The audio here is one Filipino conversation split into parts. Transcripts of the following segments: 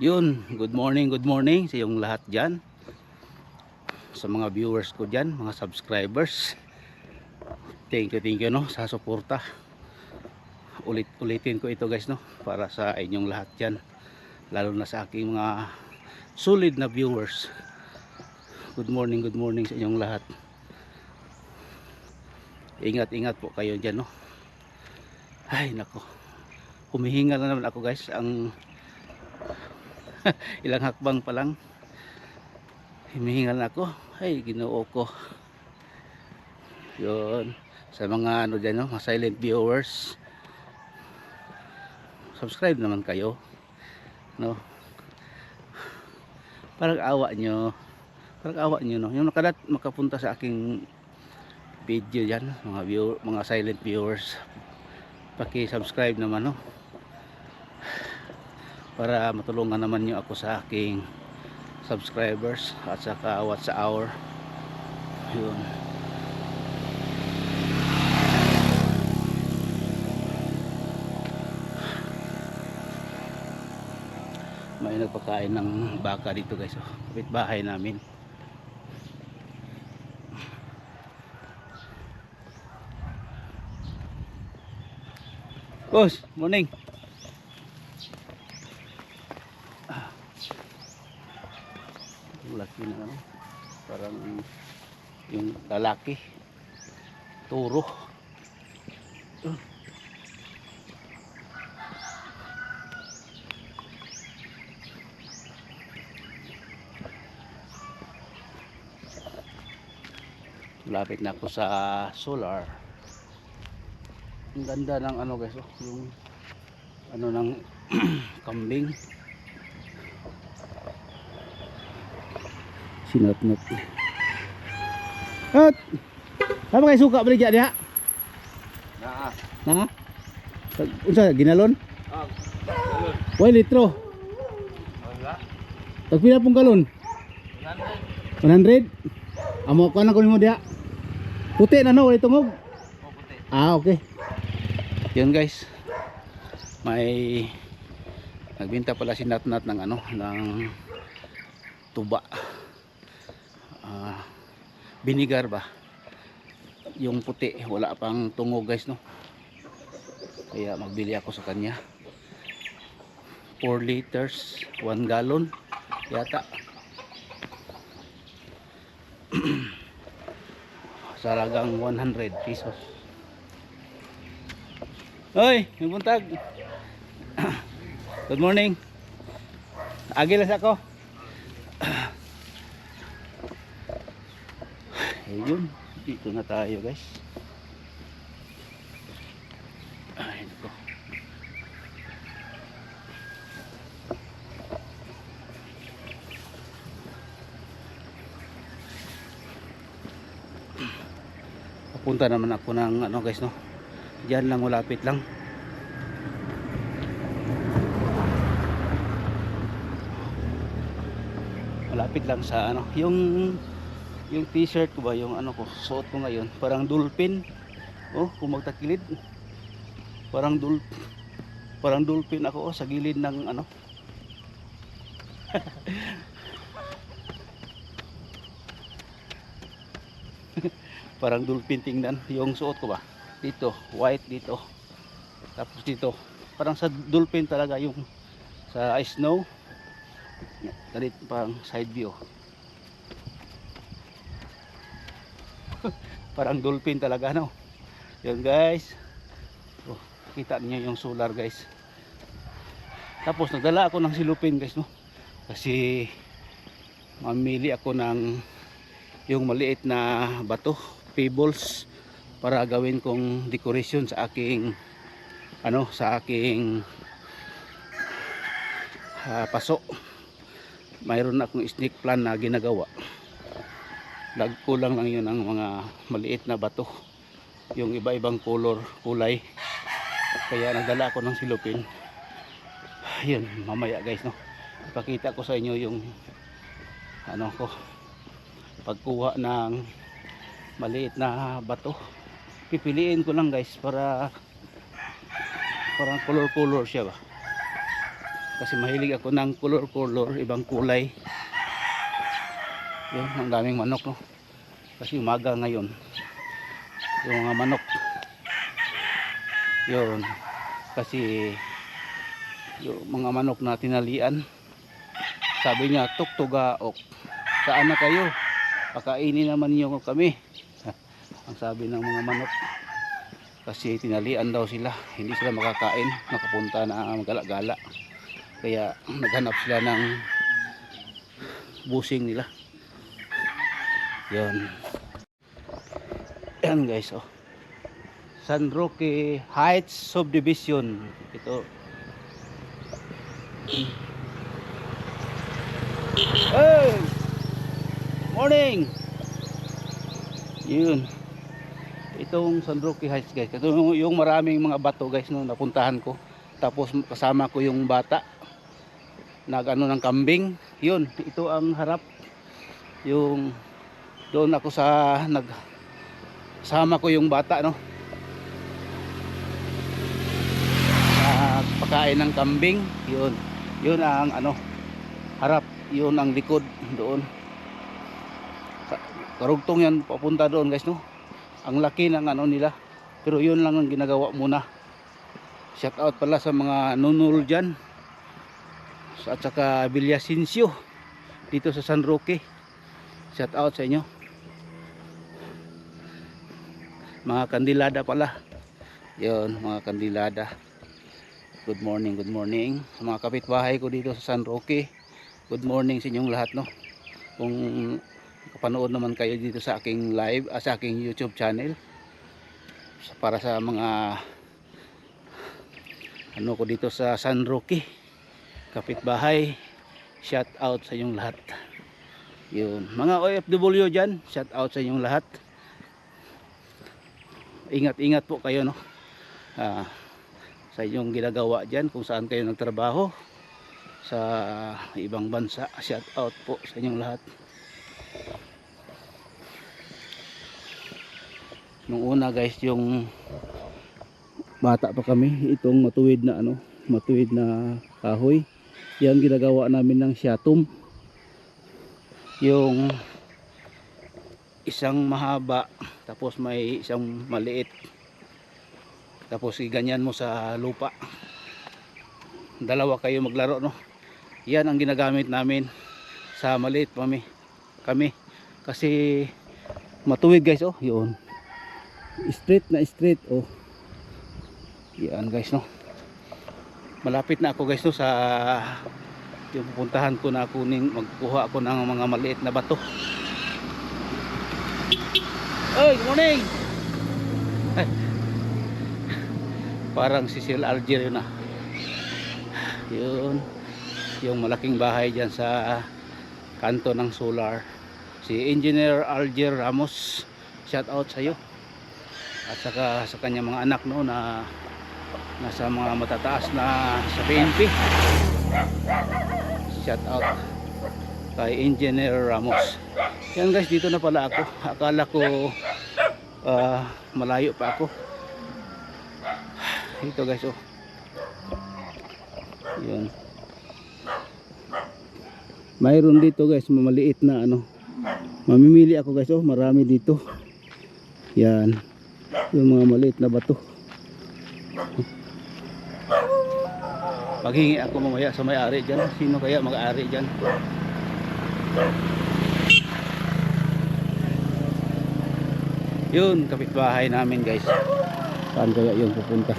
Yun, good morning sa iyong lahat dyan. Sa mga viewers ko dyan, mga subscribers. Thank you no, sa suporta. Ulitin ko ito guys no, para sa inyong lahat dyan. Lalo na sa aking mga solid na viewers. Good morning sa inyong lahat. Ingat po kayo dyan no. Ay nako, humihinga na naman ako guys. Ang ilang hakbang pa lang himihingal na ako. Ay Ginoo ko. Yun, sa mga ano dyan no, mga silent viewers, subscribe naman kayo no. Parang awa nyo no, yung makapunta sa aking video dyan, mga silent viewers, paki-subscribe naman no, para matulungan naman nyo ako sa aking subscribers at saka watch hour. Yun, may nagpakain ng baka dito guys, kapit bahay namin. Boss, morning. Laki na no? Parang yung lalaki turo. Lapit na ako sa solar. Ang ganda ng ano guys, yung ano ng kambing. Sinot-not. At apa kayo suka balik dia? Nah. Unsa ginalon? Galon. Way litro. Wala. Tag pila pong galon? 100. Amo ko na kunin mo dia. Puti na no, wala tungog. Oh, puti. Ah, okay. Yun guys. May nagbenta pala si Natnat ng ano, ng tuba. Binigar ba, yung puti, wala pang tungog guys no, kaya magbili ako sa kanya. 4 liters 1 gallon yata. Sa halagang 100 pesos. Hoy, may buntag. Good morning, agilas ako. Ayun, dito na tayo guys. Ay nako, papunta naman ako ng ano guys no, diyan lang, malapit lang. Malapit lang sa ano, yung t-shirt ko ba, yung ano ko, suot ko ngayon, parang dolphin. Oh, kung magtakilid, parang dolphin ako sa gilid ng ano. Parang dolphin tingnan yung suot ko ba. Dito, white dito. Tapos dito, parang sa dolphin talaga yung sa snow. Ganito parang side view. Parang dolphin talaga no. Yun guys. Oh, kita niyo yung solar guys. Tapos nagdala ako ng silupin guys no. Kasi mamili ako ng yung maliit na bato, pebbles, para gawin kong decoration sa aking ano, sa aking paso. Mayroon akong snake plant na ginagawa. Kulang lang yun ng mga maliit na bato, yung iba-ibang kulay, kaya nagdala ako ng silupin. Yun, mamaya guys no, ipakita ko sa inyo yung ano ko, pagkuha ng maliit na bato. Pipiliin ko lang guys, para parang color siya ba. kasi mahilig ako ng color ibang kulay. Yun, ang daming manok, no? Kasi umaga ngayon yung mga manok yun, kasi yung mga manok na tinalian, sabi niya tuktugaok, saan na kayo, pakainin naman niyo kami. Ang sabi ng mga manok, kasi tinalian daw sila, hindi sila makakain, nakapunta na magala-gala, kaya naghanap sila ng busing nila. Yun, yan guys, oh, San Roque Heights Subdivision ito. Hey, morning. Yun, itong San Roque Heights guys, ito yung maraming mga bato guys, no, napuntahan ko. Tapos kasama ko yung bata nagano ng kambing. Yun, ito ang harap, yung doon ako sa nagsama ko yung bata, no, pakain ng kambing. Yun, yun ang ano harap, yun ang likod doon. Karugtong yan papunta doon guys, no. Ang laki ng ano nila, pero yun lang ang ginagawa muna. Shout out pala sa mga nunul dyan, at saka Villasencio dito sa San Roque. Shout out sa inyo. Mga kandilada pala, yun, mga kandilada. Good morning, good morning sa mga kapitbahay ko dito sa San Roque. Good morning sa inyong lahat, no. Kung kapanood naman kayo dito sa aking live, sa aking YouTube channel, para sa mga ano ko dito sa San Roque, kapitbahay, shout out sa inyong lahat. Yun, mga OFW dyan, shout out sa inyong lahat. Ingat-ingat po kayo, no, sa inyong ginagawa dyan, kung saan kayo nagtrabaho sa ibang bansa. Shout out po sa inyong lahat. Nung una guys, yung bata pa kami, itong matuwid na ano, matuwid na kahoy, yan ginagawa namin ng syatum. Yung isang mahaba, tapos may isang maliit, tapos iganyan mo sa lupa, dalawa kayo maglaro, no. Yan ang ginagamit namin sa maliit kami kasi matuwid guys, oh. Yun, straight na straight, oh. Yan guys, no. Malapit na ako guys, no, sa yung pupuntahan ko na kuning magkuha ako ng mga maliit na bato. Hey, good morning. Parang si Sir Alger yun, yun yung malaking bahay dyan sa kanto ng solar, si Engineer Alger Ramos. Shout out sa iyo, at saka sa kanya mga anak, no, na nasa mga matataas na sa PNP. Shout out kay Engineer Ramos. Yan guys, dito na pala ako. Akala ko malayo pa ako. Ito guys, oh. Yun, mayroon dito guys, mamaliit na ano, mamimili ako guys, oh. Marami dito. Yan, yung mga maliit na bato. Maghingi ako mamaya sa may-ari dyan. Sino kaya mag-ari dyan? Yun, kapitbahay namin guys. Saan kaya yung pupunta?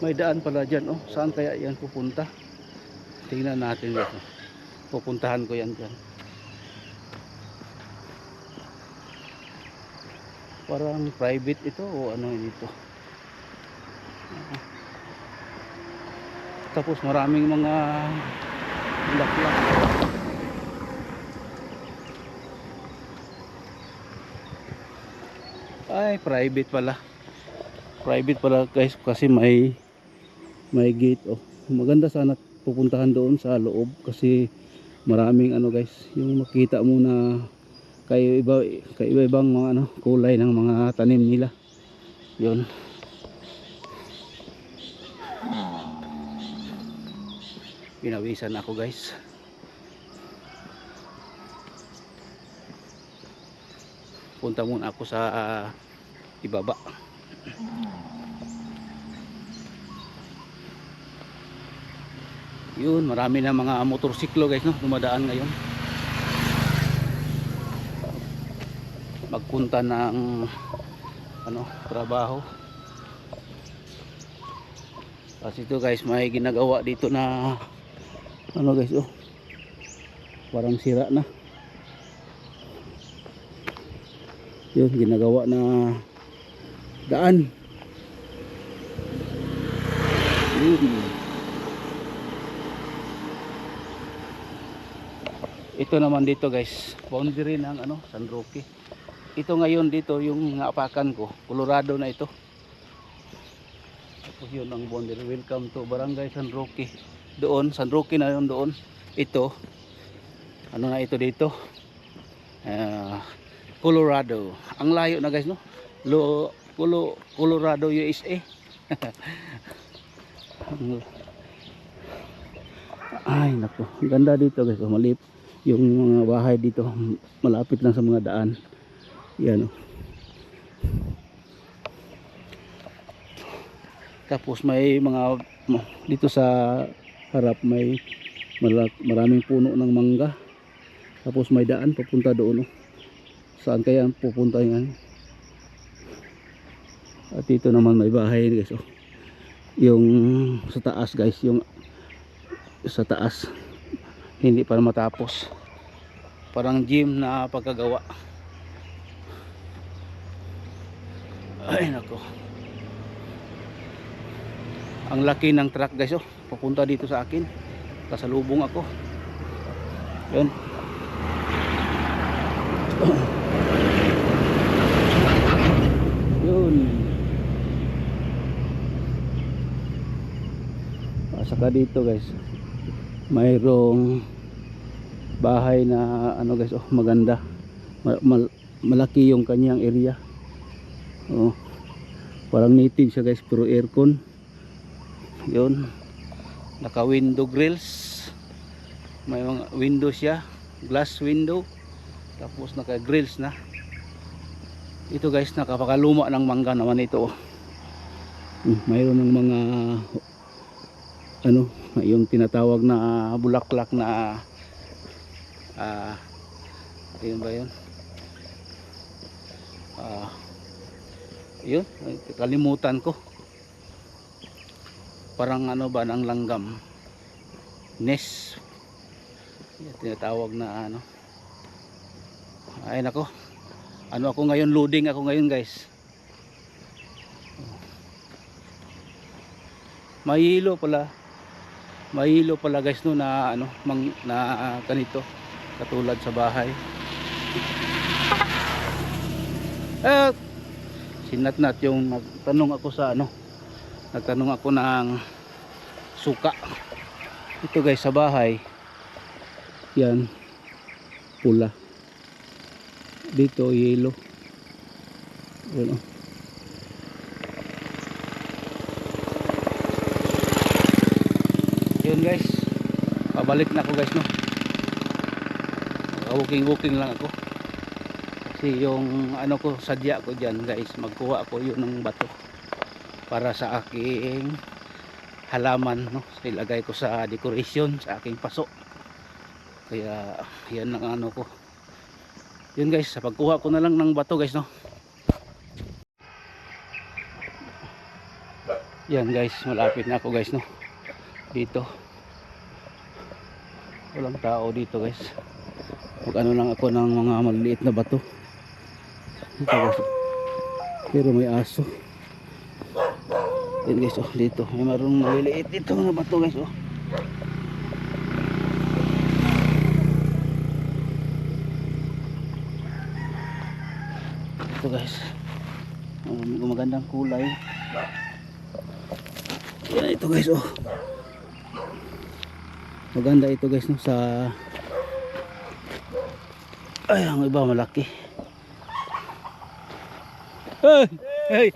May daan pala dyan, oh. Saan kaya yan pupunta? Tingnan natin guys, oh. Pupuntahan ko yan dyan. Parang private ito o ano dito. Tapos maraming mga laklak. Ay, private pala. Private pala guys, kasi may gate, oh. Maganda sana pupuntahan doon sa loob kasi maraming ano guys, yung makita mo na kay iba-ibang mga ano, kulay ng mga tanim nila. Yun. Pinawisan ako guys. Punta muna ako sa ibaba. Yun, marami na mga motorsiklo guys, no, dumadaan ngayon. Magpunta ng ano, trabaho. Kasi ito guys, may ginagawa dito na ano guys, oh, parang sira na. Yun, ginagawa na daan. Yun. Ito naman dito guys, boundary ng ano, San Roque. Ito ngayon dito yung naapakan ko, Colorado na ito. Tapos yun ang boundary. Welcome to Barangay San Roque. Doon, San Roque na yun doon. Ito, ano na ito dito? Colorado. Ang layo na guys, no? Colorado, USA. Ay, nako. Ganda dito guys. Malip. Yung mga bahay dito malapit lang sa mga daan. Yan, oh. Tapos may mga dito sa harap may maraming puno ng mangga. Tapos may daan papunta doon, oh. Saan kaya pupunta yan? At dito naman may bahay guys, oh. Yung sa taas guys, yung sa taas hindi pa matapos. Parang gym na pagkagawa. Ay nako. Ang laki ng truck guys, oh. Papunta dito sa akin. Kasalubong ako. Yun. Yun. Saka dito guys, mayroong bahay na ano guys, oh, maganda. Malaki yung kanyang area. Oh, parang native siya guys, pero aircon. Yun, naka window grills, may mga window siya, glass window, tapos naka grills na. Ito guys, nakapakaluma ng mangga naman ito, oh. Mayroon ng mga ano, yung tinatawag na bulaklak na yun ba yun? Yun, kalimutan ko. Parang ano ba ng langgam, nest, yung tinatawag na ano. Ay nako, ano ako ngayon, loading ako ngayon guys. Mahilo pala guys, no, na ano na ganito katulad sa bahay. Sinatnat yung nagtanong ako sa ano, nagtanong ako ng suka. Ito guys, sa bahay yan pula, dito yellow. Ano, yun guys, pabalik na ako guys, no. Walking lang ako kasi yung ano ko, sadya ko dyan guys, magkuha ako yun ng bato para sa aking halaman, no. Ilagay ko sa decoration sa aking paso. Kaya yan ang ano ko. Yun guys, sa pagkuha ko na lang ng bato guys, no. Yan guys, malapit na ako guys, no. Dito walang tao dito guys. Mag ano lang ako ng mga maliliit na bato dito guys. Pero may aso. Yan guys, oh, dito may marunong maliliit dito na bato guys, oh. Ito guys, magandang kulay. Yan ito guys, oh. Maganda ito guys, no, sa Ay, ang iba malaki. Ay, ay.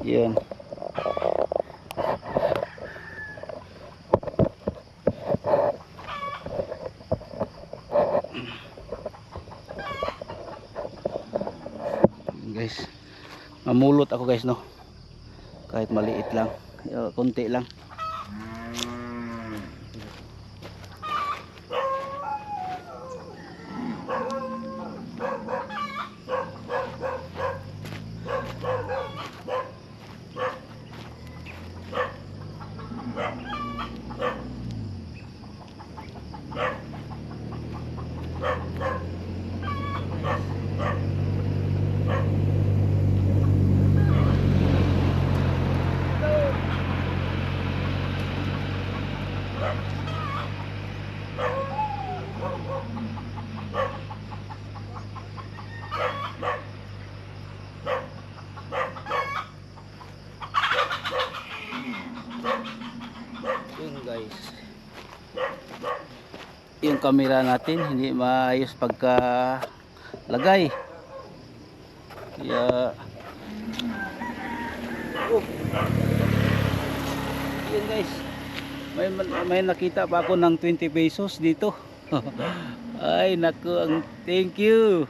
Yun. Guys, mamulot ako guys, no, kahit maliit lang, konti lang. Yun guys, yung camera natin hindi maayos pagka lagay, kaya yun guys, may nakita pa ako ng 20 pesos dito. Ay naku, thank you.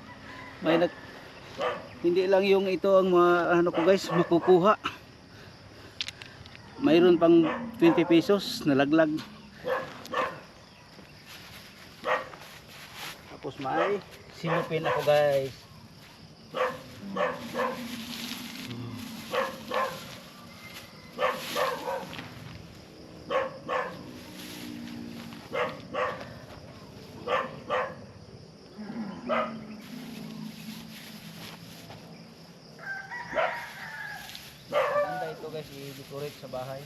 Hindi lang yung ito ang ano ko guys makukuha, mayroon pang 20 pesos nalaglag. Tapos may silupin ako guys. Ganda ito guys, i-decorate sa bahay.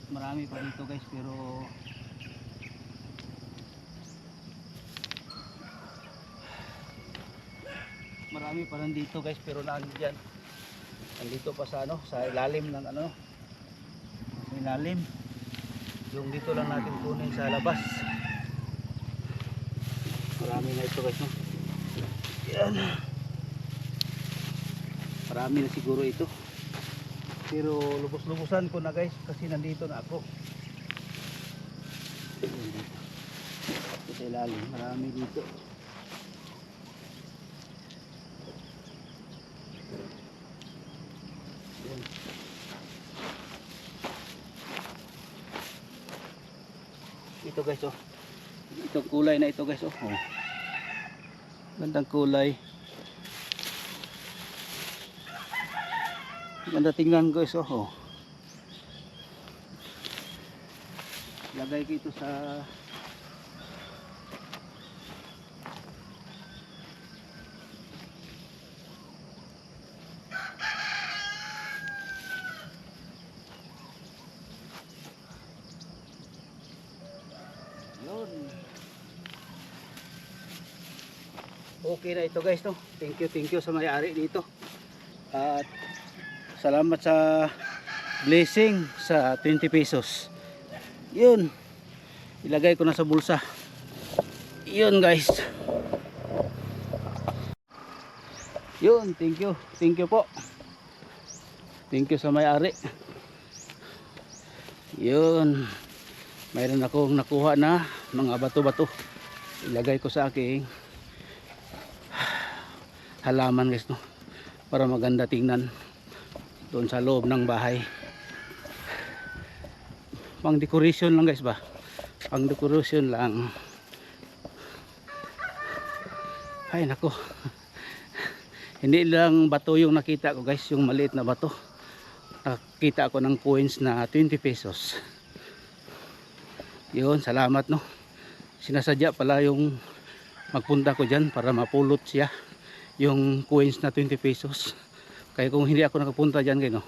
Marami pa dito guys, pero marami pa rin dito guys, pero nandiyan, nandito pa sa ano, sa ilalim ng ano, sa ilalim. Yung dito lang natin kunin sa labas. Marami na ito guys, no? Yan, marami na siguro ito, pero lubos-lubusan ko na guys kasi nandito na ako. Ito sa ilalim, marami dito. Yan. Ito guys, oh, itong kulay na ito guys, oh, oh. Gandang kulay, ganda tingnan guys, oh. Lagay ko ito sa yun. Okay na ito guys, no? Thank you sa may-ari dito. At salamat sa blessing sa 20 pesos. Yun, ilagay ko na sa bulsa. Yun guys. Yun, thank you po. Thank you sa may-ari. Yun, mayroon akong nakuha na mga bato-bato. Ilagay ko sa aking halaman guys, no? para maganda tingnan doon sa loob ng bahay. Pang decoration lang guys ba, pang decoration lang. Ay nako, hindi lang bato yung nakita ko guys, yung maliit na bato. Nakita ako ng coins na 20 pesos. Yun, salamat no. Sinasadya pala yung magpunta ko dyan para mapulot siya yung coins na 20 pesos. Kaya kung hindi ako nakapunta dyan kayo,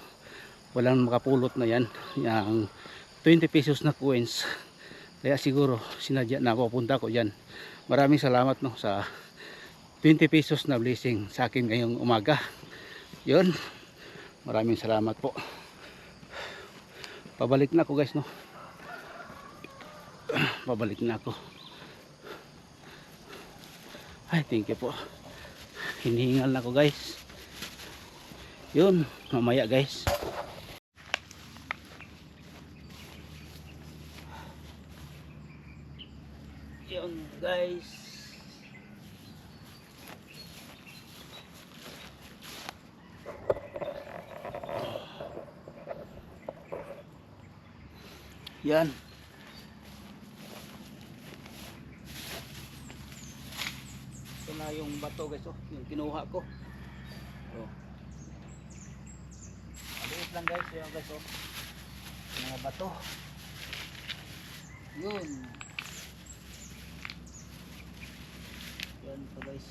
walang makapulot na yan yung 20 pesos na coins. Kaya siguro sinadya na ako punta ko dyan. Maraming salamat no sa 20 pesos na blessing sa akin ngayong umaga. Yun, maraming salamat po. Pabalik na ako guys no. Pabalik na ako. Ay, thank you po. Hinihingal na ako guys. Yun, mamaya guys. Yun guys. Yan. Ito na yung bato guys, oh, yung kinuha ko. Oh. Maliit lang guys, yung guys, oh. Mga bato. Yun. Yan po guys.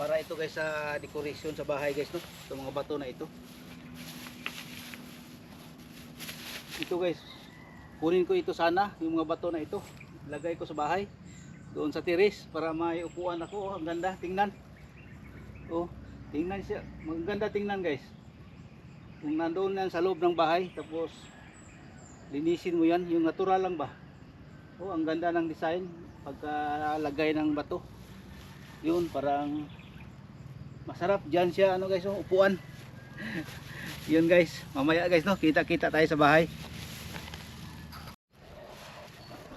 Para ito guys sa decoration sa bahay guys no. Itong mga bato na ito. Ito guys. Kunin ko ito sana yung mga bato na ito. Lagay ko sa bahay. Doon sa terrace para may upuan ako. Oh, ang ganda tingnan. Oh, tingnan siya. Maganda tingnan guys. Kung nandoon yan sa loob ng bahay tapos linisin mo yan, yung natural lang ba. Oh, ang ganda ng design pagkalagay ng bato. Yun, parang masarap dyan siya ano guys, oh, upuan. Yun guys, mamaya guys no, kita-kita tayo sa bahay.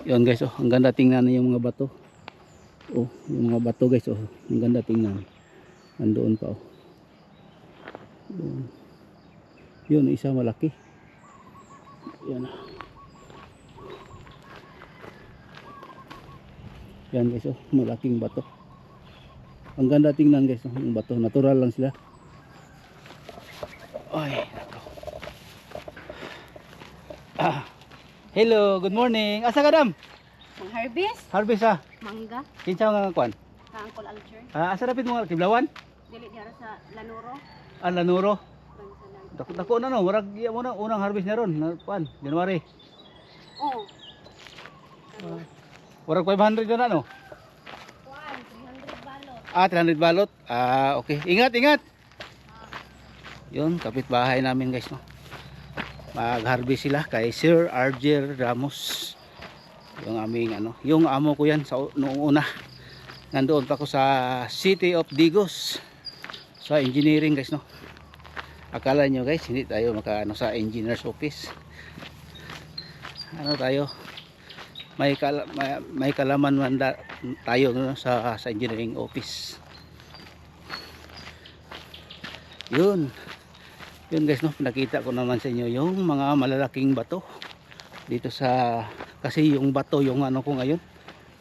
Yun guys, oh, ang ganda tingnan yung mga bato. Oh, yung mga bato guys, oh, ang ganda tingnan. Andoon pa oh. Doon. Yun, isa malaki. Yan. Yan guys, oh, malaking bato. Ang ganda tingnan guys, oh, yung bato, natural lang sila. Ay, nako. Hello, good morning. Asa ka dam? Ang harvest, Harvest ah. mangga, Kinsa nga kwan? kaangkol alcher, Asa dapit mo Kiblawan? dili diara sa Lanuro, Lanuro. Bangsalan. Dako na no, murag iya mo na unang harvest na ron, na kwan, January. Oo. Murag 500 na no. Kuan, 300 balot. 300 balot. Okay. Ingat, ingat. Yun, kapitbahay namin guys no. Mag-harvest sila kay Sir Arger Ramos. Yung aming ano, yung amo ko yan sa noong una. Nandoon pa ako sa City of Digos sa engineering guys no. Akala nyo guys hindi tayo makaano sa engineer's office. Ano tayo? May kalaman man tayo no, sa engineering office. Yun guys no, nakita ko naman sa inyo yung mga malalaking bato dito sa, kasi yung bato yung ano ko ngayon,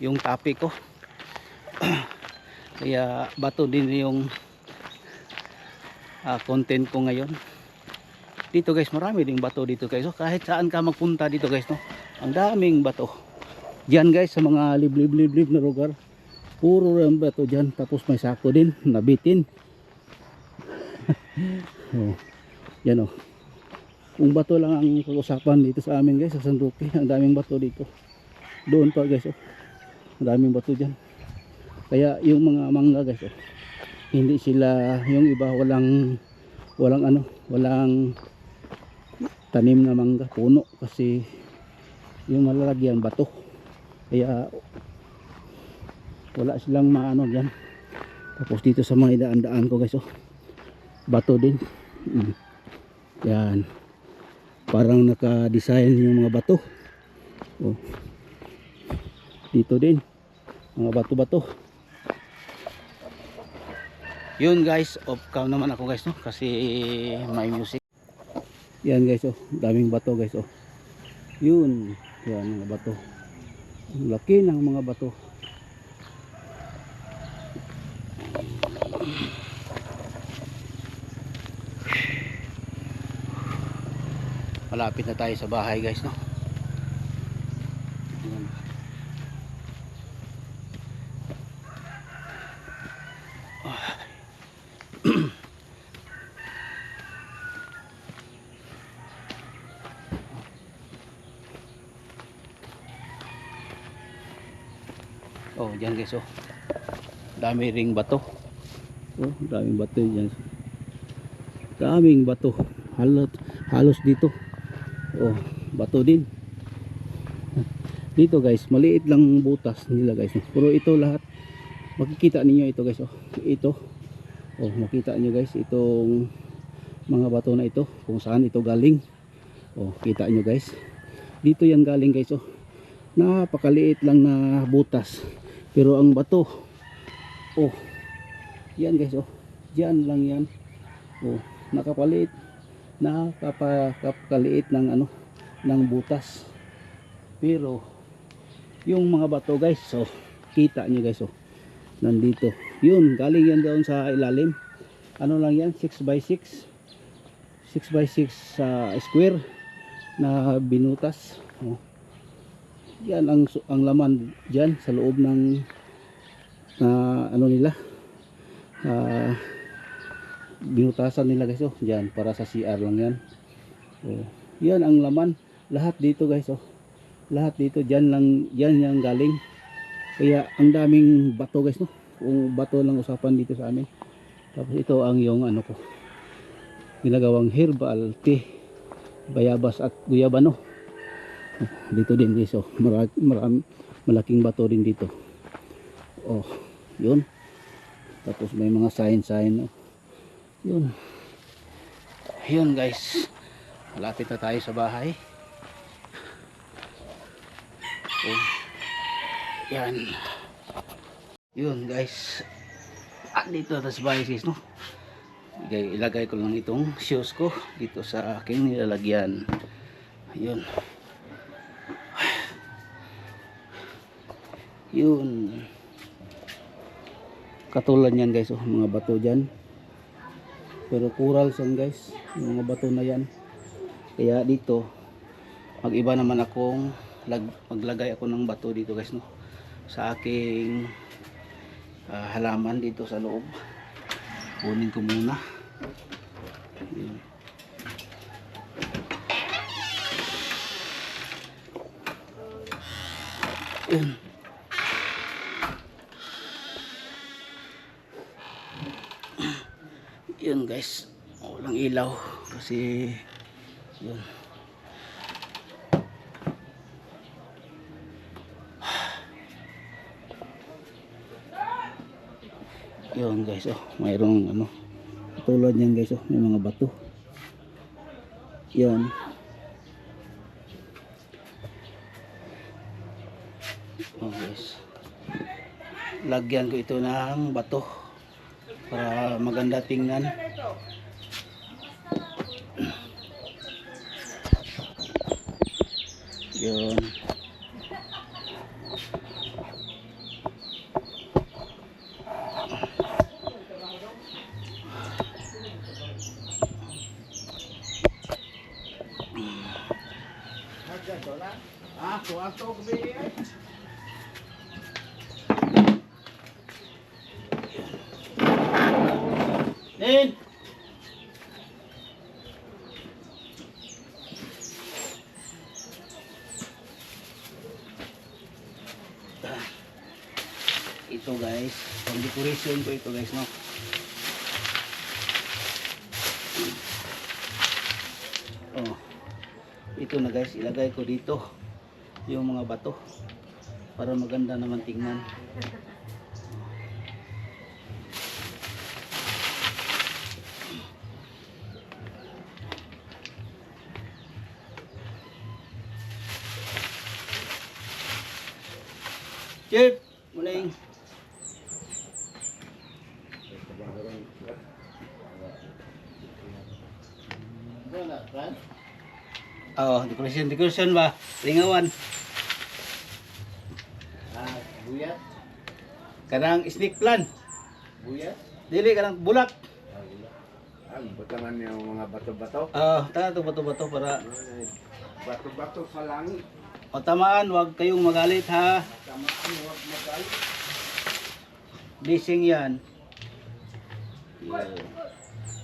yung topic ko. Kaya bato din yung content ko ngayon. Dito guys, marami ding bato dito guys. So, kahit saan ka magpunta dito guys no, ang daming bato. Diyan guys sa mga liblib na lugar, puro yung bato diyan. Tapos may sako din, nabitin. Oh, yan oh. Kung bato lang ang pag-usapan dito sa amin guys, sa San Roque, ang daming bato dito. Doon pa guys oh, ang daming bato diyan. Kaya yung mga mangga guys oh, hindi sila, yung iba walang tanim na mangga, puno kasi yung malalagyan bato. Kaya wala silang maano diyan. Tapos dito sa mga daan-daan ko guys oh, bato din. Yan. Parang naka-design yung mga bato. Oh. Dito din mga bato-bato. Yun guys, off cam naman ako guys, no, kasi may music. Yan guys, oh, daming bato guys, oh. Yun, yan mga bato. Ang laki ng mga bato. Malapit na tayo sa bahay guys, no. Yan. Oh, diyan guys, oh. Dami ring bato. Oh, daming bato diyan. Daming bato. Halos dito. Oh, bato din. Dito guys, maliit lang butas nila guys. Pero ito lahat makikita ninyo ito guys, oh. Ito. Oh, makita niyo guys itong mga bato na ito kung saan ito galing. Oh, kita niyo guys. Dito yan galing guys, oh. Napakaliit lang na butas. Pero ang bato, oh, yan guys, oh, diyan lang yan, oh, nakapaliit ng ano, ng butas. Pero yung mga bato guys, so kita nyo guys, oh, nandito, yun, galing yan doon sa ilalim. Ano lang yan, 6x6 square na binutas, oh. Yan ang laman diyan sa loob ng ano nila, binutasan nila guys, oh. Diyan para sa CR lang yan, oh. Yan ang laman lahat dito guys, oh. Lahat dito diyan yang galing. Kaya ang daming bato guys, no. Kung bato lang usapan dito sa amin. Tapos ito ang yung ano ko, ginagawang herbal tea, bayabas at guyabano. Dito din guys, oh, malaking bato din dito, oh, yun. Tapos may mga sign, oh. Yun guys, malapit na tayo sa bahay, oh. Yan, yun guys, at dito na sa bahay guys, no. Ilagay ko lang itong shoes ko dito sa aking nilalagyan. Yun. Yun, katulad yan guys, oh, mga bato dyan, pero corals yan guys, yung mga bato na yan. Kaya dito mag-iba naman akong maglagay ako ng bato dito guys, no, sa aking halaman dito sa loob. Kunin ko muna. Yun. Yun. Yun guys, walang ilaw kasi yun. Yun guys, oh, mayroong ano, tulad yan guys, oh, may mga bato. Yun. Oh guys, lagyan ko ito ng bato para maganda tingnan. Yun. Din. Ito guys, pang decoration ko ito guys, no. Oh, ito na guys, ilagay ko dito yung mga bato para maganda naman tingnan. Chip, morning. Oh, decoration ba? Lingawan. Buyat. Kanang snake plant. Buyat. Dili kanang bulak. Butangan niya mga bato-bato. Tara to bato-bato para Bato-bato sa langit. o tamaan, wag kayong magalit ha. Tamaan, huwag magalit. Blessing yan. Yun.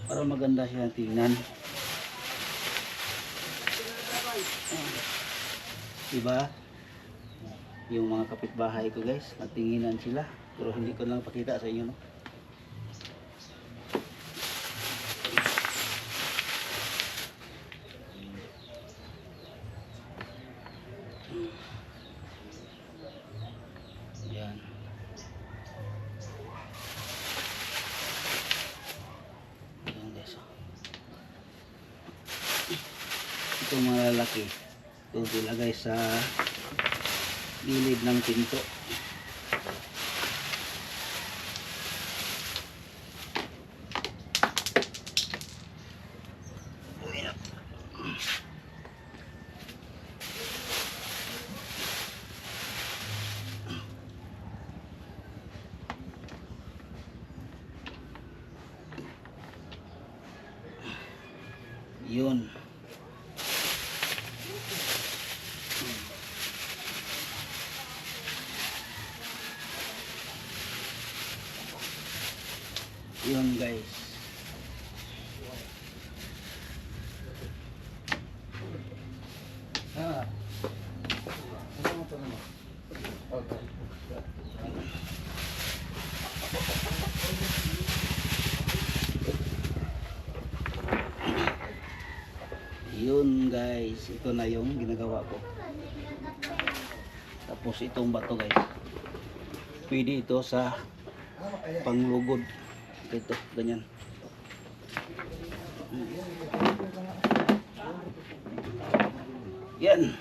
Para maganda siya tingnan. Diba? Yung mga kapitbahay ko guys, natinginan sila. Pero hindi ko lang pakita sa inyo, no? Yan. Yan guys, oh. Itong mga lalaki, ito ilagay sa gilid ng pinto. Yun. Yun guys. Yun guys, ito na yung ginagawa ko. Tapos itong bato guys, pwede ito sa panglugod. Ito, ganyan. Yan.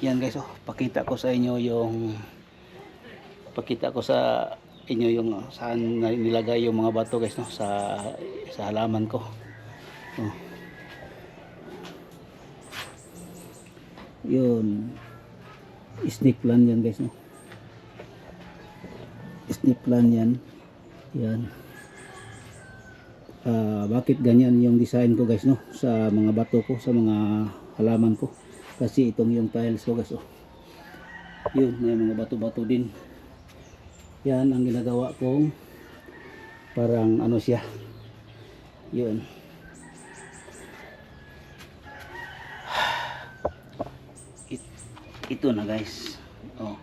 Yan guys, oh, pakita ko sa inyo yung saan nilagay yung mga bato guys, no, sa halaman ko. Oh. Yun. Snake plant yan guys, no. Snake plant yan. Yan. Bakit ganyan yung design ko guys, no, sa mga bato ko, sa mga halaman ko, kasi itong yung tiles ko guys, oh. Yun, may mga bato-bato din. Yan ang ginagawa kong parang ano siya. Yun. Ito na guys, oh.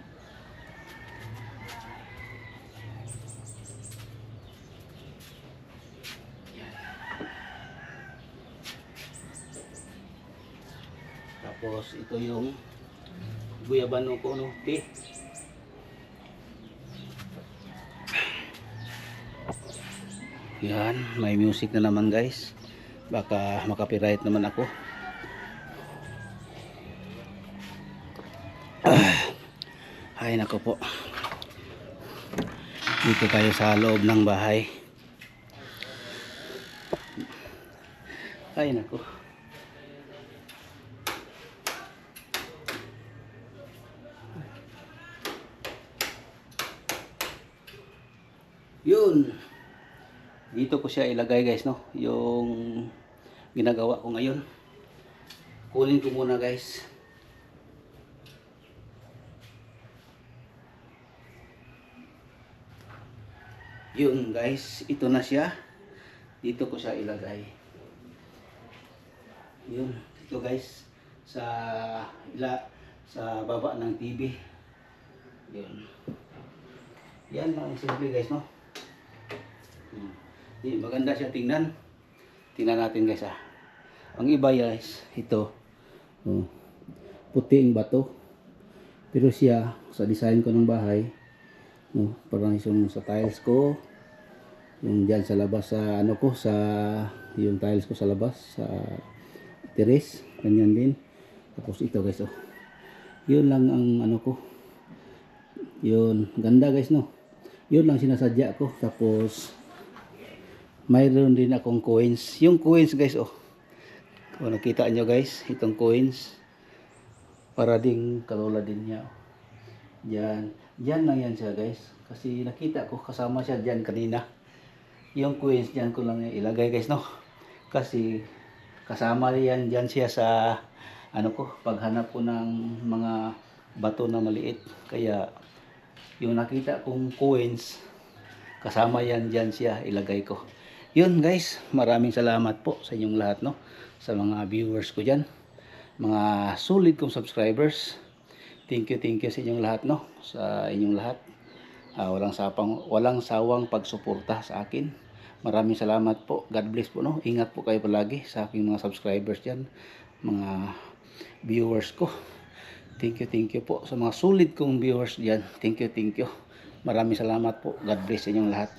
Tapos ito yung guyabano ko, no, tea. Yan, may music na naman guys. Baka makapiright naman ako. Ay nako po. Dito tayo sa loob ng bahay. Ay nako. Yun. Dito ko siya ilagay guys, no, yung ginagawa ko ngayon. Kunin ko muna guys. Yun guys, ito na siya. Dito ko siya ilagay. Yun, dito guys, sa baba ng TV. Yun. Yan lang simple guys, no. Maganda siya tingnan. Tingnan natin guys, ah. Ang iba guys, ito, oh, puting bato. Pero siya, sa design ko ng bahay, no, parang yung sa tiles ko, yung diyan sa labas sa ano ko, sa yung tiles ko sa labas sa terrace, ganyan din. Tapos ito guys, oh, yun lang ang ano ko, Yun, ganda guys no. Yun lang sinasadya ko. Tapos mayroon din akong coins. Yung coins guys oh. Kung nakita nyo guys, itong coins para ding kalula din niya. Diyan, diyan lang yan siya guys. Kasi nakita ko kasama siya diyan kanina. Yung coins diyan ko lang ilagay guys no. Kasi kasama yan diyan siya sa ano ko, paghanap ko ng mga bato na maliit. Kaya yung nakita kong coins kasama yan diyan siya ilagay ko. Yun guys, maraming salamat po sa inyong lahat no, sa mga viewers ko diyan, mga solid kong subscribers. Thank you sa inyong lahat no, sa inyong lahat. Walang sawang pagsuporta sa akin. Maraming salamat po. God bless po no. Ingat po kayo palagi sa aking mga subscribers diyan, mga viewers ko. Thank you po sa mga solid kong viewers diyan. Thank you. Maraming salamat po. God bless sa inyong lahat.